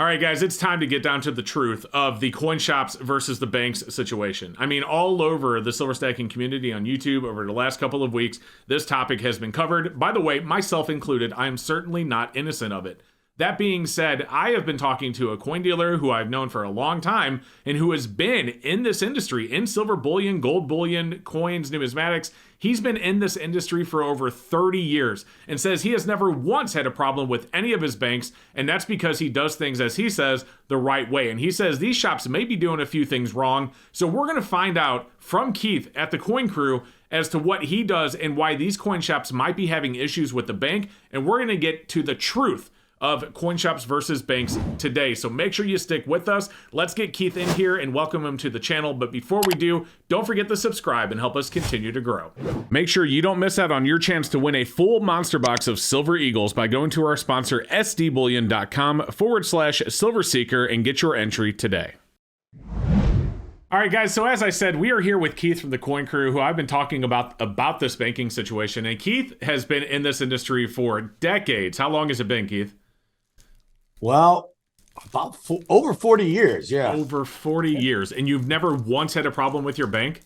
All right, guys, it's time to get down to the truth of the coin shops versus the banks situation. I mean, all over the silver stacking community on YouTube over the last couple of weeks, this topic has been covered. By the way, myself included, I am certainly not innocent of it. That being said, I have been talking to a coin dealer who I've known for a long time and who has been in this industry, in silver bullion, gold bullion, coins, numismatics. He's been in this industry for over 30 years and says he has never once had a problem with any of his banks, and that's because he does things, as he says, the right way. And he says these shops may be doing a few things wrong. So we're going to find out from Keith at the Coin Crew as to what he does and why these coin shops might be having issues with the bank. And we're going to get to the truth of coin shops versus banks today. So make sure you stick with us. Let's get Keith in here and welcome him to the channel. But before we do, don't forget to subscribe and help us continue to grow. Make sure you don't miss out on your chance to win a full monster box of Silver Eagles by going to our sponsor, sdbullion.com/silverseeker, and get your entry today. All right, guys, so as I said, we are here with Keith from the Coin Crew, who I've been talking about this banking situation. And Keith has been in this industry for decades. How long has it been, Keith? Well, about over 40 years, yeah. Over 40 years. And you've never once had a problem with your bank?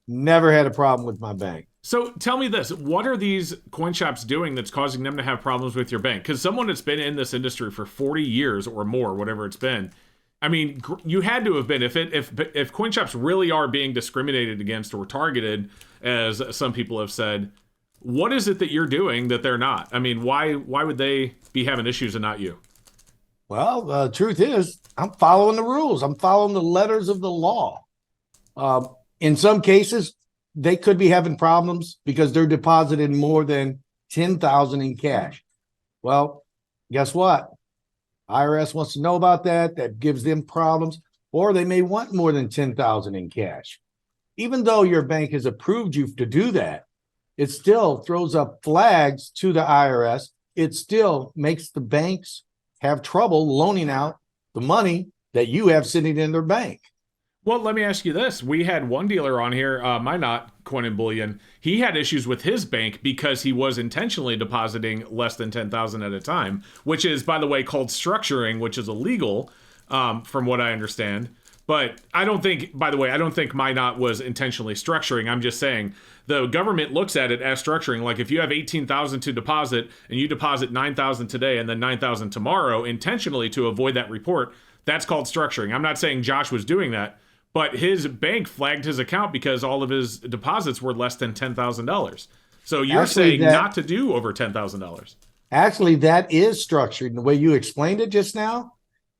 Never had a problem with my bank. So tell me this, what are these coin shops doing that's causing them to have problems with your bank? Because someone that's been in this industry for 40 years or more, whatever it's been, I mean, you had to have been, if coin shops really are being discriminated against or targeted, as some people have said, what is it that you're doing that they're not? I mean, why would they be having issues and not you? Well, the truth is, I'm following the rules. I'm following the letters of the law. In some cases, they could be having problems because they're depositing more than $10,000 in cash. Well, guess what? IRS wants to know about that. That gives them problems. Or they may want more than $10,000 in cash. Even though your bank has approved you to do that, it still throws up flags to the IRS. It still makes the banks have trouble loaning out the money that you have sitting in their bank. Well, let me ask you this. We had one dealer on here, Minot Coin and Bullion. He had issues with his bank because he was intentionally depositing less than $10,000 at a time, which is, by the way, called structuring, which is illegal, from what I understand. But I don't think, by the way, I don't think Minot was intentionally structuring. I'm just saying the government looks at it as structuring. Like if you have $18,000 to deposit and you deposit $9,000 today and then $9,000 tomorrow intentionally to avoid that report, that's called structuring. I'm not saying Josh was doing that, but his bank flagged his account because all of his deposits were less than $10,000. So you're saying not to do over $10,000. Actually, that is structured. The way you explained it just now,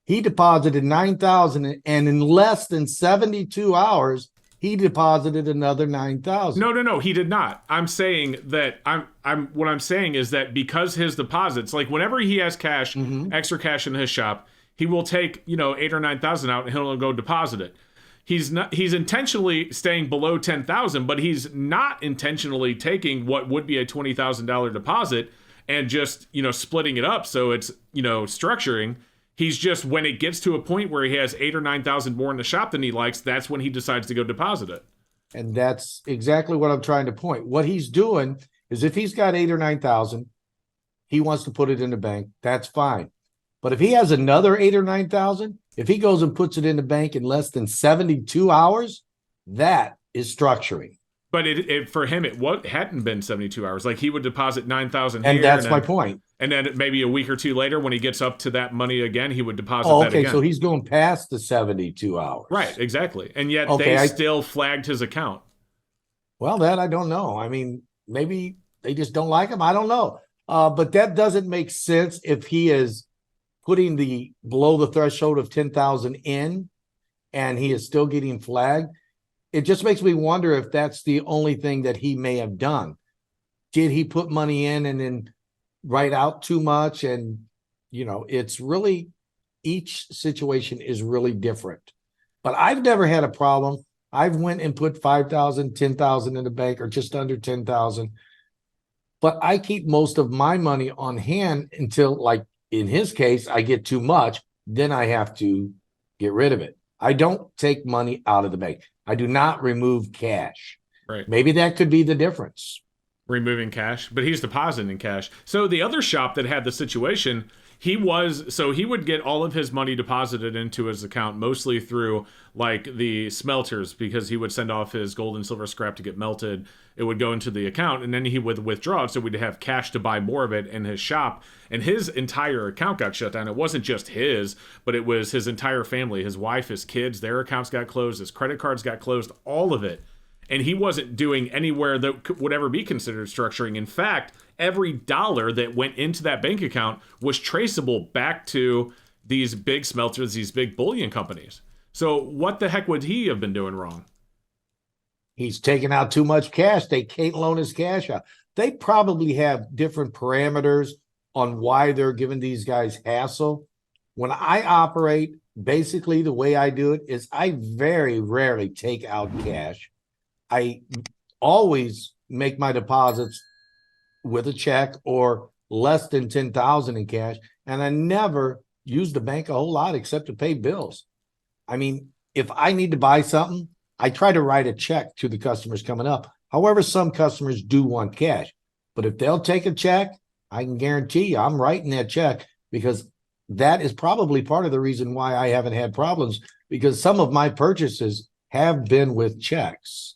he deposited $9,000, and in less than 72 hours, he deposited another $9,000. No, he did not. I'm saying that what I'm saying is that because his deposits, like whenever he has cash, extra cash in his shop, he will take, $8,000 or $9,000 out and he'll go deposit it. He's intentionally staying below $10,000, but he's not intentionally taking what would be a $20,000 deposit and just, splitting it up. So it's, structuring. He's just, when it gets to a point where he has $8,000 or $9,000 more in the shop than he likes, that's when he decides to go deposit it. And that's exactly what I'm trying to point. What he's doing is if he's got $8,000 or $9,000, he wants to put it in the bank. That's fine. But if he has another $8,000 or $9,000, if he goes and puts it in the bank in less than 72 hours, that is structuring. But for him, it hadn't been 72 hours. Like he would deposit $9,000 here. And that's my point. And then maybe a week or two later, when he gets up to that money again, he would deposit that again. So he's going past the 72 hours. Right, exactly. And yet they still flagged his account. Well, that I don't know. I mean, maybe they just don't like him. I don't know. But that doesn't make sense if he is putting below the threshold of 10,000 in and he is still getting flagged. It just makes me wonder if that's the only thing that he may have done. Did he put money in and then write out too much? And, it's really, each situation is really different. But I've never had a problem. I've went and put 5,000, 10,000 in the bank or just under 10,000. But I keep most of my money on hand until, like in his case, I get too much. Then I have to get rid of it. I don't take money out of the bank. I do not remove cash. Right. Maybe that could be the difference. Removing cash, but he's depositing cash. So the other shop that had the situation, he would get all of his money deposited into his account, mostly through like the smelters, because he would send off his gold and silver scrap to get melted. It would go into the account, and then he would withdraw it, so we'd have cash to buy more of it in his shop. And his entire account got shut down. It wasn't just his, but it was his entire family, his wife, his kids, their accounts got closed, his credit cards got closed, all of it. And he wasn't doing anywhere that would ever be considered structuring. In fact, every dollar that went into that bank account was traceable back to these big smelters, these big bullion companies. So what the heck would he have been doing wrong? He's taking out too much cash. They can't loan his cash out. They probably have different parameters on why they're giving these guys hassle. When I operate, basically the way I do it is I very rarely take out cash. I always make my deposits with a check or less than 10,000 in cash, and I never use the bank a whole lot except to pay bills. I mean, if I need to buy something, I try to write a check to the customers coming up. However, some customers do want cash, but if they'll take a check, I can guarantee you I'm writing that check, because that is probably part of the reason why I haven't had problems, because some of my purchases have been with checks.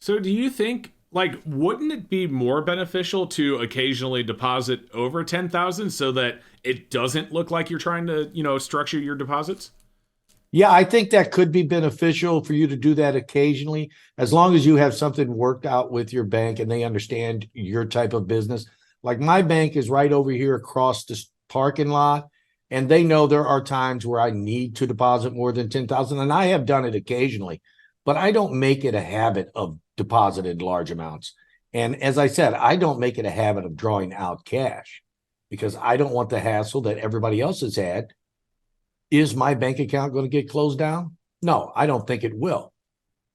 So do you think, like, wouldn't it be more beneficial to occasionally deposit over 10,000 so that it doesn't look like you're trying to, structure your deposits? Yeah, I think that could be beneficial for you to do that occasionally, as long as you have something worked out with your bank and they understand your type of business. Like my bank is right over here across this parking lot, and they know there are times where I need to deposit more than 10,000, and I have done it occasionally, but I don't make it a habit of depositing large amounts. And as I said, I don't make it a habit of drawing out cash, because I don't want the hassle that everybody else has had. Is my bank account going to get closed down? No, I don't think it will.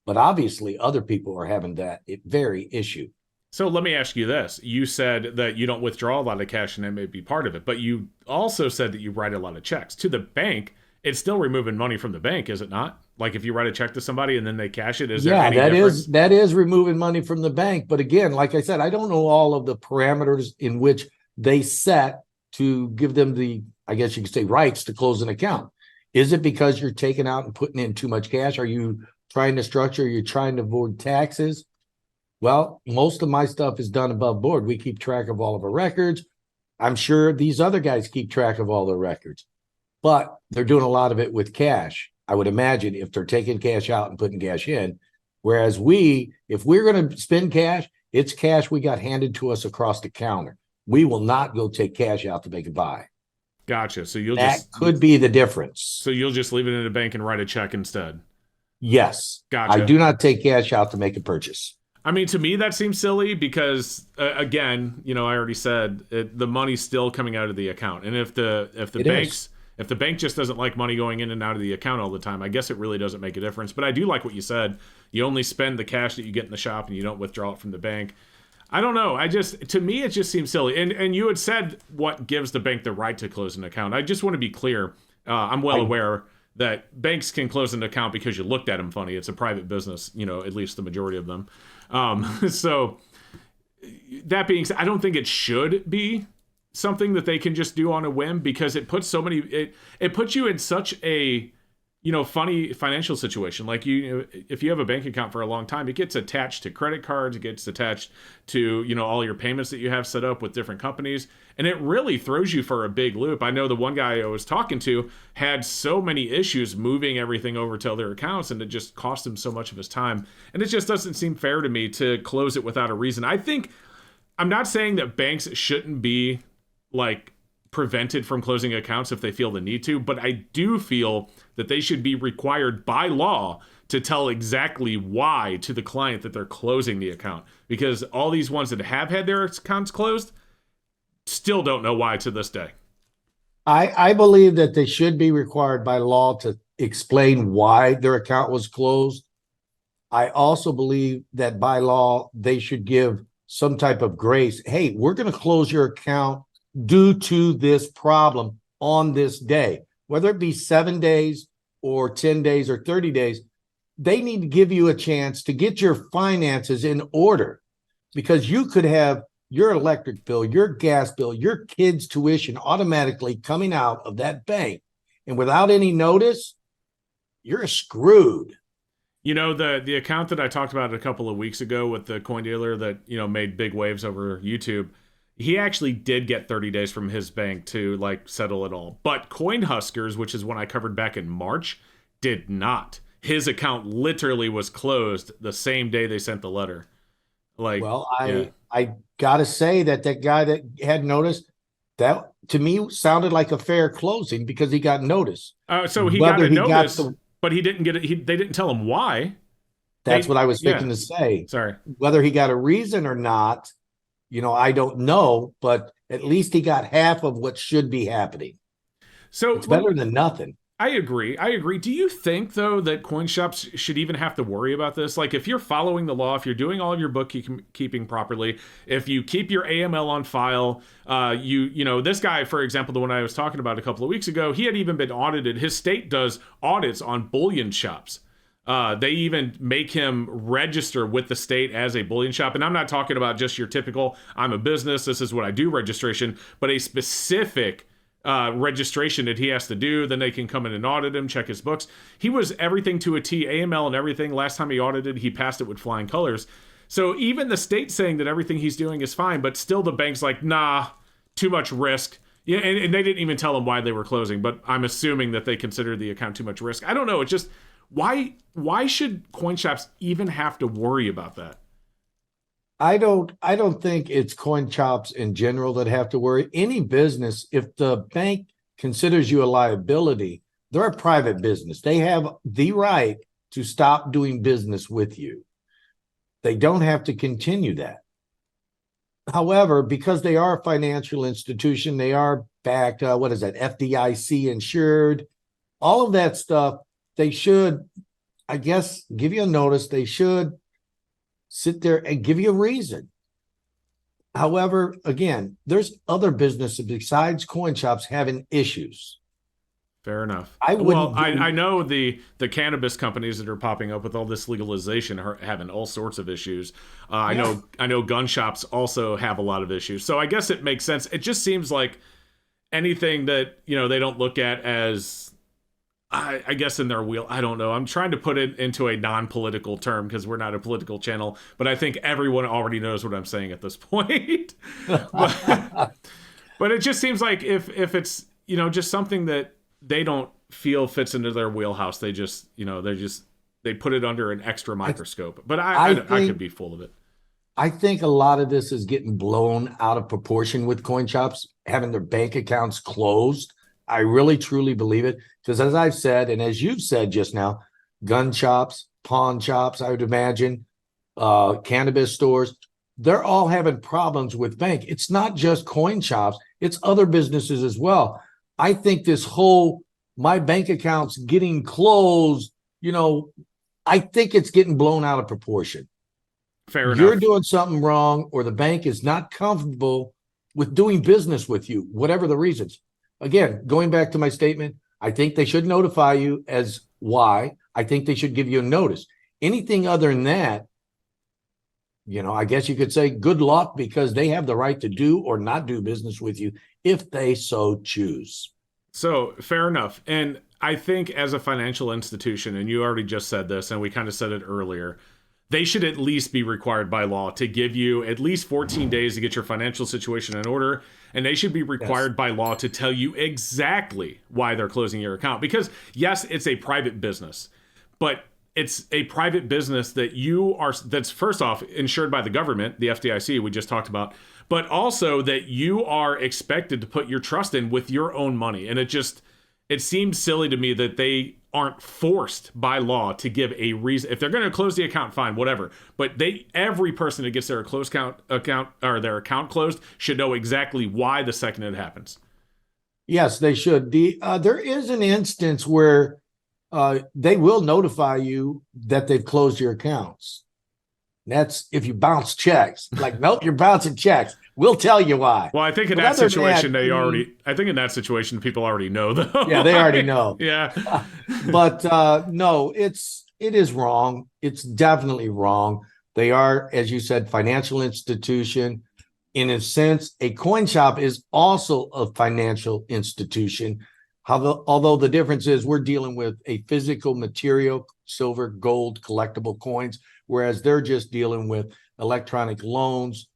But obviously, other people are having that very issue. So let me ask you this. You said that you don't withdraw a lot of cash, and that may be part of it, but you also said that you write a lot of checks. To the bank, it's still removing money from the bank, is it not? Like if you write a check to somebody and then they cash it, is there any difference? that is removing money from the bank. But again, like I said, I don't know all of the parameters in which they set to give them the, I guess you could say, rights to close an account. Is it because you're taking out and putting in too much cash? Are you trying to structure? Are you trying to avoid taxes? Well, most of my stuff is done above board. We keep track of all of our records. I'm sure these other guys keep track of all their records, but they're doing a lot of it with cash. I would imagine if they're taking cash out and putting cash in, whereas if we're going to spend cash, it's cash we got handed to us across the counter. We will not go take cash out to make a buy. Gotcha. So that could be the difference. So you'll just leave it in a bank and write a check instead. Yes. Gotcha. I do not take cash out to make a purchase. I mean, to me, that seems silly because, again, I already said the money's still coming out of the account. And if the bank just doesn't like money going in and out of the account all the time, I guess it really doesn't make a difference. But I do like what you said. You only spend the cash that you get in the shop and you don't withdraw it from the bank. I don't know. To me, it just seems silly. And you had said what gives the bank the right to close an account. I just want to be clear. I'm well aware that banks can close an account because you looked at them funny. It's a private business, at least the majority of them. So that being said, I don't think it should be something that they can just do on a whim, because it puts it puts you in such a funny financial situation. Like if you have a bank account for a long time, it gets attached to credit cards, it gets attached to all your payments that you have set up with different companies, and it really throws you for a big loop. I know the one guy I was talking to had so many issues moving everything over to other accounts, and it just cost him so much of his time, and it just doesn't seem fair to me to close it without a reason. I'm not saying that banks shouldn't be like prevented from closing accounts if they feel the need to, but I do feel that they should be required by law to tell exactly why to the client that they're closing the account, because all these ones that have had their accounts closed still don't know why to this day. I believe that they should be required by law to explain why their account was closed. I also believe that by law they should give some type of grace. Hey, we're going to close your account due to this problem on this day, whether it be 7 days or 10 days or 30 days. They need to give you a chance to get your finances in order, because you could have your electric bill, your gas bill, your kids' tuition automatically coming out of that bank. And without any notice, you're screwed. You know, the account that I talked about a couple of weeks ago with the coin dealer that, you know, made big waves over YouTube, he actually did get 30 days from his bank to like settle it all. But Coin Huskers, which is one I covered back in March, did not. His account literally was closed the same day they sent the letter. Like, Well, yeah. I gotta say that guy that had noticed, that to me sounded like a fair closing because he got notice. So he got Whether a he got notice, but he didn't get it. They didn't tell him why. That's what I was Yeah. thinking to say. Sorry. Whether he got a reason or not, I don't know, but at least he got half of what should be happening. So It's better than nothing. I agree. I agree. Do you think, though, that coin shops should even have to worry about this? Like, if you're following the law, if you're doing all of your bookkeeping properly, if you keep your AML on file, this guy, for example, the one I was talking about a couple of weeks ago, he had even been audited. His state does audits on bullion shops. They even make him register with the state as a bullion shop. And I'm not talking about just your typical, I'm a business, this is what I do registration, but a specific registration that he has to do. Then they can come in and audit him, check his books. He was everything to a T, AML and everything. Last time he audited, he passed it with flying colors. So even the state saying that everything he's doing is fine, but still the bank's like, nah, too much risk. Yeah, and they didn't even tell him why they were closing, but I'm assuming that they considered the account too much risk. I don't know. It's just, why should coin shops even have to worry about that? I don't think it's coin shops in general that have to worry. Any business, if the bank considers you a liability, they're a private business. They have the right to stop doing business with you. They don't have to continue that. However, because they are a financial institution, they are backed, FDIC insured, all of that stuff, they should, I guess, give you a notice. They should sit there and give you a reason. However, again, there's other businesses besides coin shops having issues. Fair enough. I know the cannabis companies that are popping up with all this legalization are having all sorts of issues. I know gun shops also have a lot of issues. So I guess it makes sense. It just seems like anything that they don't look at as, I guess, in their wheel. I don't know. I'm trying to put it into a non-political term because we're not a political channel, but I think everyone already knows what I'm saying at this point. but it just seems like if it's just something that they don't feel fits into their wheelhouse, they just they put it under an extra microscope. But I could be full of it. I think a lot of this is getting blown out of proportion with coin shops having their bank accounts closed. I really, truly believe it. Because as I've said, and as you've said just now, gun shops, pawn shops, I would imagine, cannabis stores, they're all having problems with bank. It's not just coin shops. It's other businesses as well. I think this whole, my bank account's getting closed, I think it's getting blown out of proportion. Fair enough. You're doing something wrong, or the bank is not comfortable with doing business with you, whatever the reasons. Again, going back to my statement, I think they should notify you as why. I think they should give you a notice. Anything other than that, I guess you could say good luck, because they have the right to do or not do business with you if they so choose. So fair enough. And I think as a financial institution, and you already just said this, and we kind of said it earlier, they should at least be required by law to give you at least 14 days to get your financial situation in order. And they should be required by law to tell you exactly why they're closing your account. Because yes, it's a private business, but it's a private business that's first off insured by the government, the FDIC we just talked about, but also that you are expected to put your trust in with your own money. And it seems silly to me that they aren't forced by law to give a reason. If they're going to close the account, fine, whatever. But every person that gets their account or their account closed should know exactly why the second it happens. Yes, they should. There is an instance where they will notify you that they've closed your accounts. That's if you bounce checks. Like, nope, you're bouncing checks. We'll tell you why. Well, I think in that situation, people already know, though. Yeah, they already know. Yeah. But no, it is wrong. It's definitely wrong. They are, as you said, financial institution. in a sense, a coin shop is also a financial institution. Although the difference is we're dealing with a physical material, silver, gold, collectible coins, whereas they're just dealing with electronic loans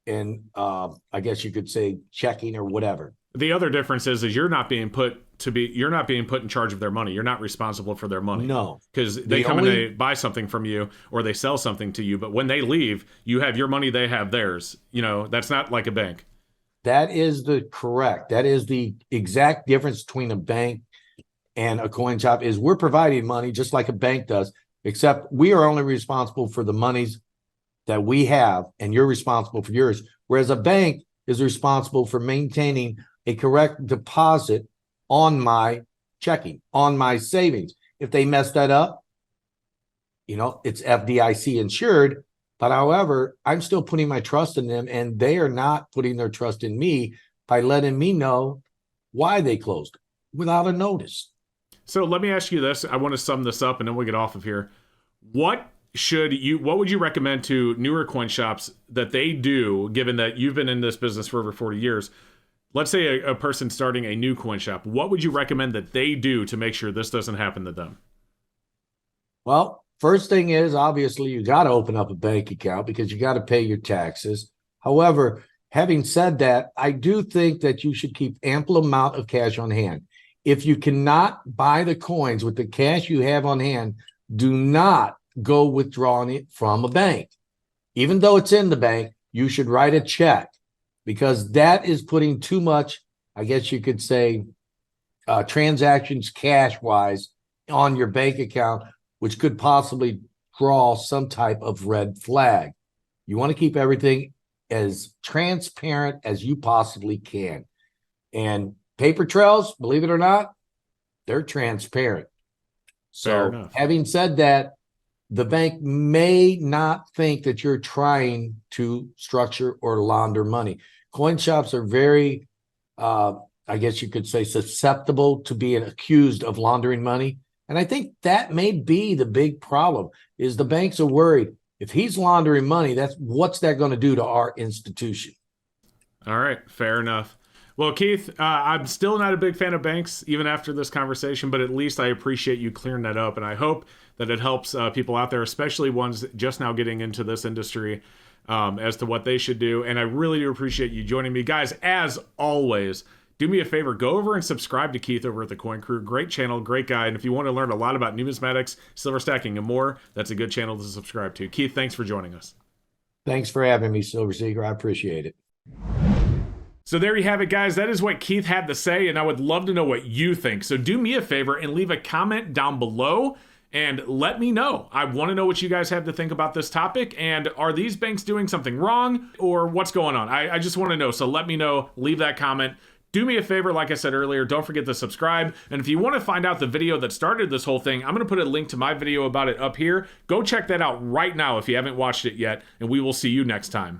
and I guess you could say checking or whatever. The other difference is you're not being put in charge of their money. You're not responsible for their money. No, because they come and they buy something from you or they sell something to you. But when they leave, you have your money, they have theirs. That's not like a bank. That is the exact difference between a bank and a coin shop is we're providing money just like a bank does, except we are only responsible for the monies that we have and you're responsible for yours. Whereas a bank is responsible for maintaining a correct deposit on my checking, on my savings. If they mess that up, it's FDIC insured. But however, I'm still putting my trust in them and they are not putting their trust in me by letting me know why they closed without a notice. So let me ask you this. I want to sum this up and then we'll get off of here. What would you recommend to newer coin shops that they do, given that you've been in this business for over 40 years? Let's say a person starting a new coin shop. What would you recommend that they do to make sure this doesn't happen to them? Well, first thing is, obviously, you got to open up a bank account because you got to pay your taxes. However, having said that, I do think that you should keep ample amount of cash on hand. If you cannot buy the coins with the cash you have on hand, do not go withdrawing it from a bank. Even though it's in the bank, you should write a check because that is putting too much, I guess you could say, transactions cash-wise on your bank account, which could possibly draw some type of red flag. You want to keep everything as transparent as you possibly can. And paper trails, believe it or not, they're transparent. So having said that, the bank may not think that you're trying to structure or launder money. Coin shops are very, I guess you could say, susceptible to being accused of laundering money. And I think that may be the big problem is the banks are worried. If he's laundering money, what's that going to do to our institution? All right, fair enough. Well, Keith, I'm still not a big fan of banks, even after this conversation, but at least I appreciate you clearing that up. And I hope that it helps people out there, especially ones just now getting into this industry, as to what they should do. And I really do appreciate you joining me. Guys, as always, do me a favor, go over and subscribe to Keith over at the Coin Crew. Great channel, great guy. And if you want to learn a lot about numismatics, silver stacking, and more, that's a good channel to subscribe to. Keith, thanks for joining us. Thanks for having me, Silver Seeker. I appreciate it. So there you have it, guys. That is what Keith had to say, and I would love to know what you think. So do me a favor and leave a comment down below and let me know. I want to know what you guys have to think about this topic, and are these banks doing something wrong, or what's going on? I just want to know, so let me know. Leave that comment. Do me a favor, like I said earlier, don't forget to subscribe. And if you want to find out the video that started this whole thing, I'm going to put a link to my video about it up here. Go check that out right now if you haven't watched it yet, and we will see you next time.